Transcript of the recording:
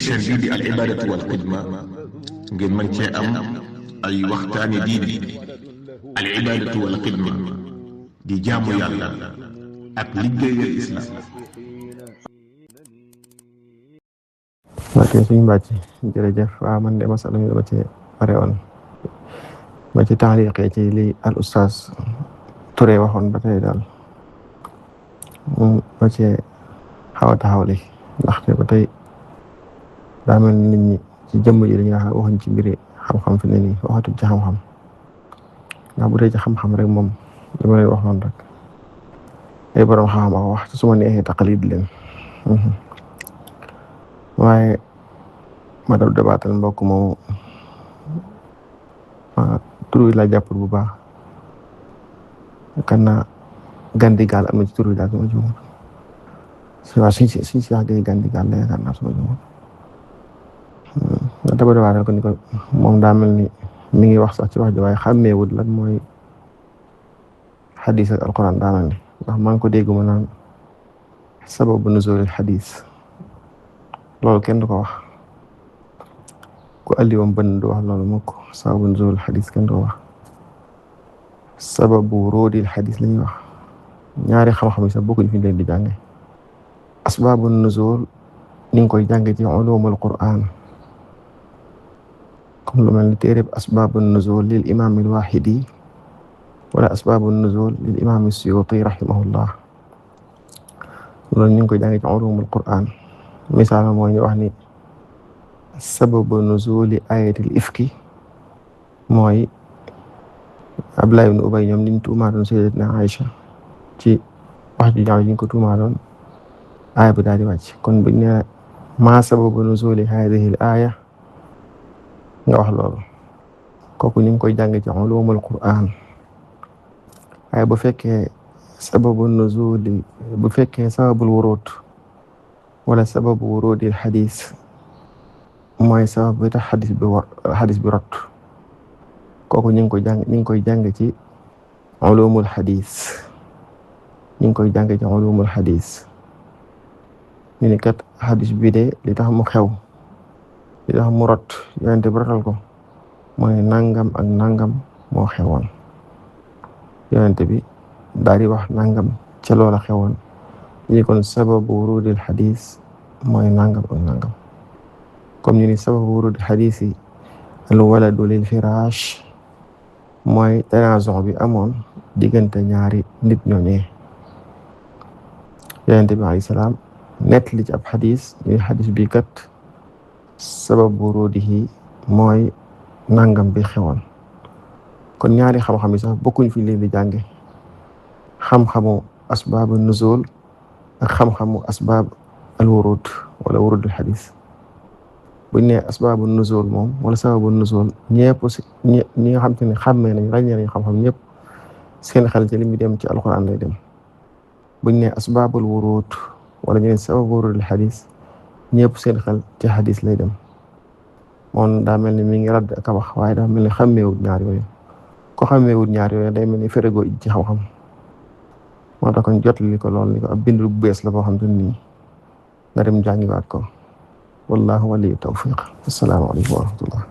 chaîne bii di al ibadatu wal xidma ngeen mën cee am ay waxtaani diine. al ibadatu wal xidma di jaamu yàlla ak liggéeyal islam. ok suñu mbàcc jërëjëf. waaw man de masala mi dama ci pare woon ba ci taaliqee ci li al ustaas Touré waxoon ba tey daal ba ci xaw a taxawli ndaxte ba tey daa mel nit ñi ci jëmm ji dañuy waxuñ ci mbiri xam-xam fi ne nii waxatuñ ci xam-xam ndax bu dee ci xam-xam rek moom li ma leen wax noonu rek ay borom xam-xam a wax te su ma neexee taqalid leen waaye ma dab dabaatal mbokk moomu tur wi laa jàppul bu baax kan naa Gandigaal am na ci tur wi daal sama juumut waaw suñ si gay Gandigaal la yaakaar naa sama juumut ma dab dabaatal ko ni ko moom daa mel ni mi ngi wax sax ci wax ji waaye xàmmeewut lan mooy xadis ak alquran daa mel ni ndax maa ngi ko dégg mu naan sababu nuzulil xadis loolu kenn du ko wax ku alliwam bën du wax loolu mukk sababu nuzulil xadis kenn du ko wax sababu wuruudil xadis la ñuy wax ñaari xam-xam yi sax bokkuñ fi ñu leen di jànge asbaabu nuzul ni nga koy jànge ci ulumul quran comme lu mel ni téereb asbaabu nuzul lil imaam al wahidi wala asbaabu nuzul lil imaam as-suyuti rahimahullah loolu ñu ngi koy jànge ci ulumul quran misaal mooy ñu wax ni sababu nuzuli ayatil ifki mooy Abdullah ibn Ubay ñoom niñ tuumaaloon sayyidatuna Aïcha ci wax ju ñaaw ñu ko tuumaaloon aaya bi daal di wàcc kon buñ ne ma sababu nuzuli hadhihi al aya nga wax loolu kooku ñu ngi koy jàng ci ulumul Qur'an waaye bu fekkee sababu nuzuli bu fekkee sababul wurud wala sababu wurudil xadis mooy sabab bi tax xadis bi rot kooku ñu ngi koy jàng ci ulumul xadis ñu ngi koy jàng ci ulumul xadis ñu ni kat xadis bi de li tax mu xew li tax mu rot yonente bi rotal ko mooy nangam ak nangam moo xewoon yonente bi daal di wax nangam ca loola xewoon ñu kon sababu wurudil xadis mooy nangam ak nangam comme ñu ni sababu wurudil xadis yi al waladu lil firaash mooy tanaazon bi amoon diggante ñaari nit ñooñee yonente bi alayhi salaam nett li ci ab xadis ñuy xadis bi kat sababu wurudihi mooy nangam bi xewoon kon ñaari xam-xam yi sax bokkuñ fi leen di jànge xam-xamu asbaabu nuzul ak xam-xamu asbaab al wurud wala wurudul xadis buñ ne asbaabu nuzul moom wala sababu nuzul ñëpp si ñi nga xam te ne xàmmee nañ ràññee nañ xam-xam ñëpp seen xel ci li mu dem ci alquran lay dem buñ ne asbaabul wurud wala ñu ne sababu wurudul xadis ñëpp seen xel ci xadis lay dem moom daa mel ni mi ngi radd ak a wax waaye daa mel ni xàmmeewut ñaar yooyu ko xàmmeewut ñaar yooyu day mel ni ferego ci xam-xam moo tax kon jot li ko lool ni ko ab bindu bu bees la boo xam te nii nga dem jàngiwaat ko wallahu waliyu tawfiq assalaamu aleykum wa rahmatullah